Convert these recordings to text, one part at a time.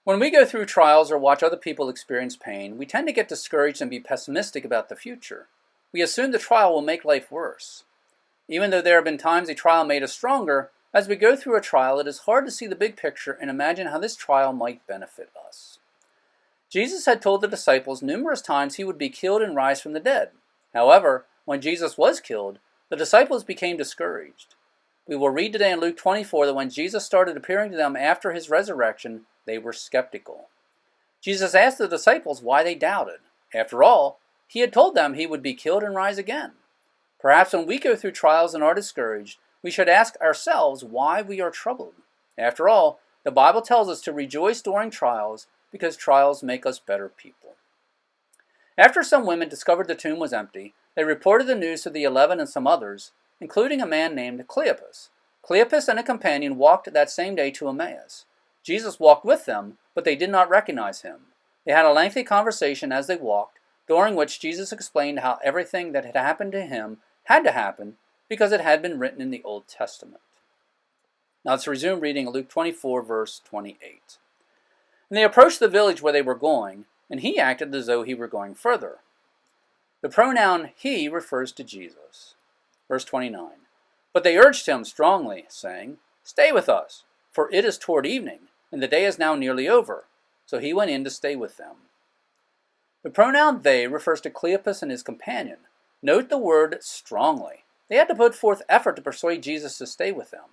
When we go through trials or watch other people experience pain, we tend to get discouraged and be pessimistic about the future. We assume the trial will make life worse. Even though there have been times a trial made us stronger, as we go through a trial, it is hard to see the big picture and imagine how this trial might benefit us. Jesus had told the disciples numerous times he would be killed and rise from the dead. However, when Jesus was killed, the disciples became discouraged. We will read today in Luke 24 that when Jesus started appearing to them after his resurrection, they were skeptical. Jesus asked the disciples why they doubted. After all, he had told them he would be killed and rise again. Perhaps when we go through trials and are discouraged, we should ask ourselves why we are troubled. After all, the Bible tells us to rejoice during trials because trials make us better people. After some women discovered the tomb was empty, they reported the news to the 11 and some others, including a man named Cleopas. Cleopas and a companion walked that same day to Emmaus. Jesus walked with them, but they did not recognize him. They had a lengthy conversation as they walked, during which Jesus explained how everything that had happened to him had to happen because it had been written in the Old Testament. Now let's resume reading Luke 24, verse 28. And they approached the village where they were going, and he acted as though he were going further. The pronoun he refers to Jesus. Verse 29. But they urged him strongly, saying, "Stay with us, for it is toward evening, and the day is now nearly over." So he went in to stay with them. The pronoun they refers to Cleopas and his companion. Note the word strongly. They had to put forth effort to persuade Jesus to stay with them.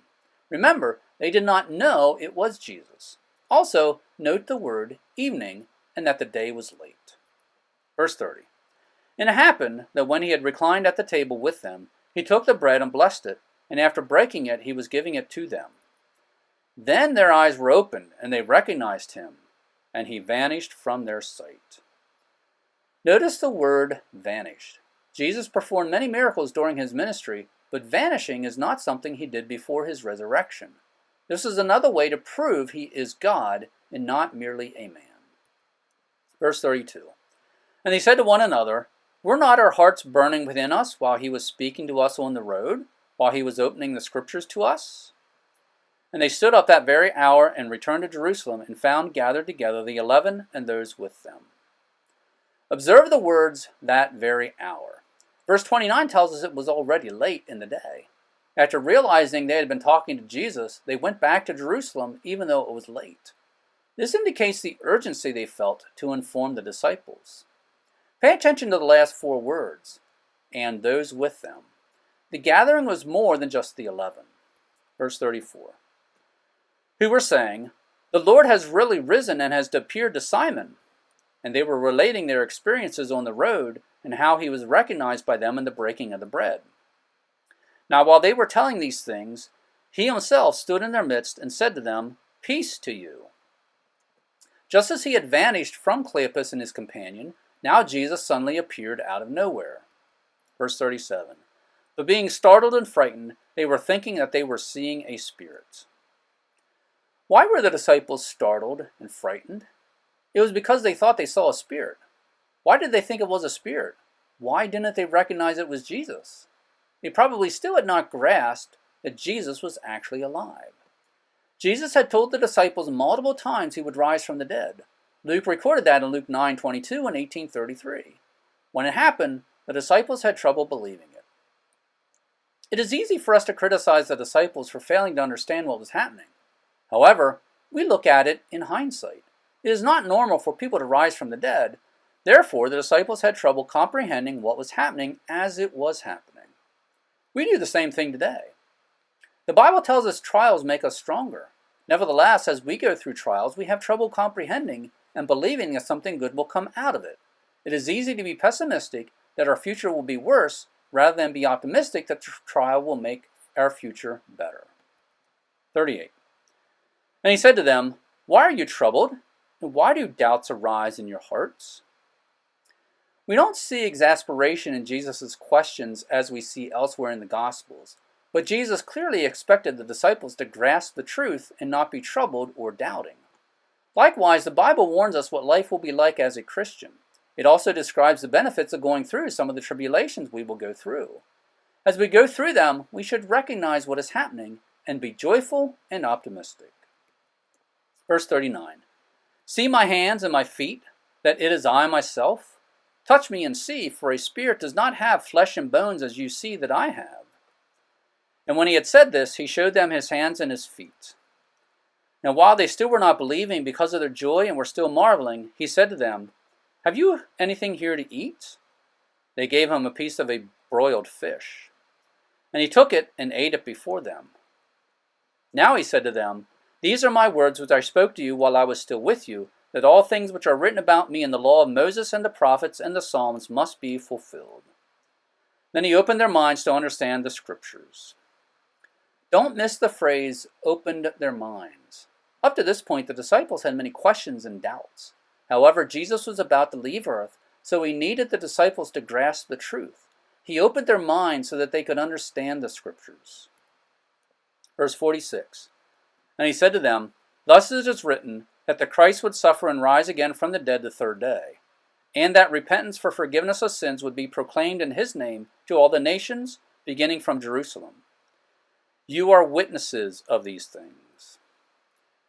Remember, they did not know it was Jesus. Also, note the word evening and that the day was late. Verse 30. And it happened that when he had reclined at the table with them, he took the bread and blessed it, and after breaking it, he was giving it to them. Then their eyes were opened, and they recognized him, and he vanished from their sight. Notice the word vanished. Jesus performed many miracles during his ministry, but vanishing is not something he did before his resurrection. This is another way to prove he is God and not merely a man. Verse 32. And they said to one another, "Were not our hearts burning within us while he was speaking to us on the road, while he was opening the scriptures to us?" And they stood up that very hour and returned to Jerusalem and found gathered together the 11 and those with them. Observe the words, "that very hour." Verse 29 tells us it was already late in the day. After realizing they had been talking to Jesus, they went back to Jerusalem even though it was late. This indicates the urgency they felt to inform the disciples. Pay attention to the last four words, "and those with them." The gathering was more than just the 11. Verse 34. Who were saying, "The Lord has really risen and has appeared to Simon." And they were relating their experiences on the road and how he was recognized by them in the breaking of the bread. Now while they were telling these things, he himself stood in their midst and said to them, "Peace to you." Just as he had vanished from Cleopas and his companion, now Jesus suddenly appeared out of nowhere. Verse 37. But being startled and frightened, they were thinking that they were seeing a spirit. Why were the disciples startled and frightened? It was because they thought they saw a spirit. Why did they think it was a spirit? Why didn't they recognize it was Jesus? They probably still had not grasped that Jesus was actually alive. Jesus had told the disciples multiple times he would rise from the dead. Luke recorded that in Luke 9:22 and 18:33. When it happened, the disciples had trouble believing it. It is easy for us to criticize the disciples for failing to understand what was happening. However, we look at it in hindsight. It is not normal for people to rise from the dead. Therefore, the disciples had trouble comprehending what was happening as it was happening. We do the same thing today. The Bible tells us trials make us stronger. Nevertheless, as we go through trials, we have trouble comprehending and believing that something good will come out of it. It is easy to be pessimistic that our future will be worse rather than be optimistic that the trial will make our future better. 38. And he said to them, "Why are you troubled? And why do doubts arise in your hearts?" We don't see exasperation in Jesus' questions as we see elsewhere in the Gospels, but Jesus clearly expected the disciples to grasp the truth and not be troubled or doubting. Likewise, the Bible warns us what life will be like as a Christian. It also describes the benefits of going through some of the tribulations we will go through. As we go through them, we should recognize what is happening and be joyful and optimistic. Verse 39. See my hands and my feet, that it is I myself? Touch me and see, for a spirit does not have flesh and bones as you see that I have. And when he had said this, he showed them his hands and his feet. Now while they still were not believing because of their joy and were still marveling, he said to them, Have you anything here to eat? They gave him a piece of a broiled fish. And he took it and ate it before them. Now he said to them, These are my words which I spoke to you while I was still with you, that all things which are written about me in the law of Moses and the prophets and the Psalms must be fulfilled. Then he opened their minds to understand the Scriptures. Don't miss the phrase, opened their minds. Up to this point, the disciples had many questions and doubts. However, Jesus was about to leave earth, so he needed the disciples to grasp the truth. He opened their minds so that they could understand the Scriptures. Verse 46, And he said to them, Thus it is written, that the Christ would suffer and rise again from the dead the third day, and that repentance for forgiveness of sins would be proclaimed in his name to all the nations, beginning from Jerusalem. You are witnesses of these things.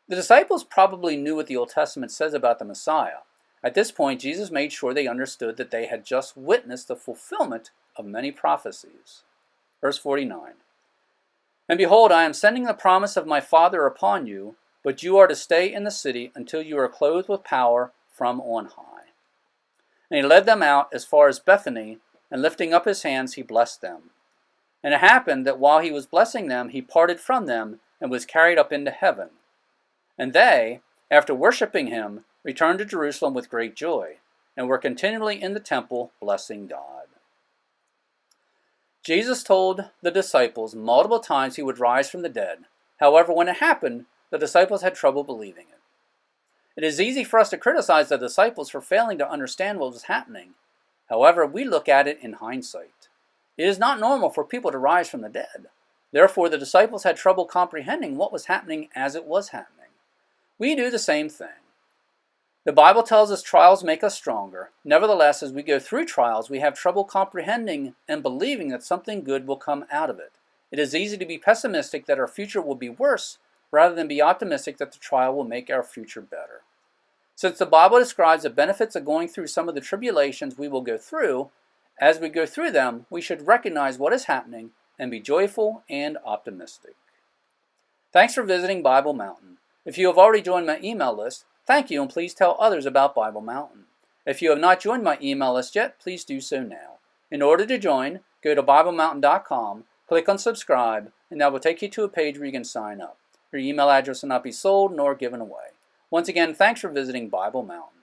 The disciples probably knew what the Old Testament says about the Messiah. At this point, Jesus made sure they understood that they had just witnessed the fulfillment of many prophecies. Verse 49, And behold, I am sending the promise of my Father upon you, but you are to stay in the city until you are clothed with power from on high. And he led them out as far as Bethany, and lifting up his hands, he blessed them. And it happened that while he was blessing them, he parted from them and was carried up into heaven. And they, after worshiping him, returned to Jerusalem with great joy, and were continually in the temple blessing God. Jesus told the disciples multiple times he would rise from the dead. However, when it happened, the disciples had trouble believing it. It is easy for us to criticize the disciples for failing to understand what was happening. However, we look at it in hindsight. It is not normal for people to rise from the dead. Therefore, the disciples had trouble comprehending what was happening as it was happening. We do the same thing. The Bible tells us trials make us stronger. Nevertheless, as we go through trials, we have trouble comprehending and believing that something good will come out of it. It is easy to be pessimistic that our future will be worse, rather than be optimistic that the trial will make our future better. Since the Bible describes the benefits of going through some of the tribulations we will go through, as we go through them, we should recognize what is happening and be joyful and optimistic. Thanks for visiting Bible Mountain. If you have already joined my email list, thank you, and please tell others about Bible Mountain. If you have not joined my email list yet, please do so now. In order to join, go to BibleMountain.com, click on subscribe, and that will take you to a page where you can sign up. Your email address will not be sold nor given away. Once again, thanks for visiting Bible Mountain.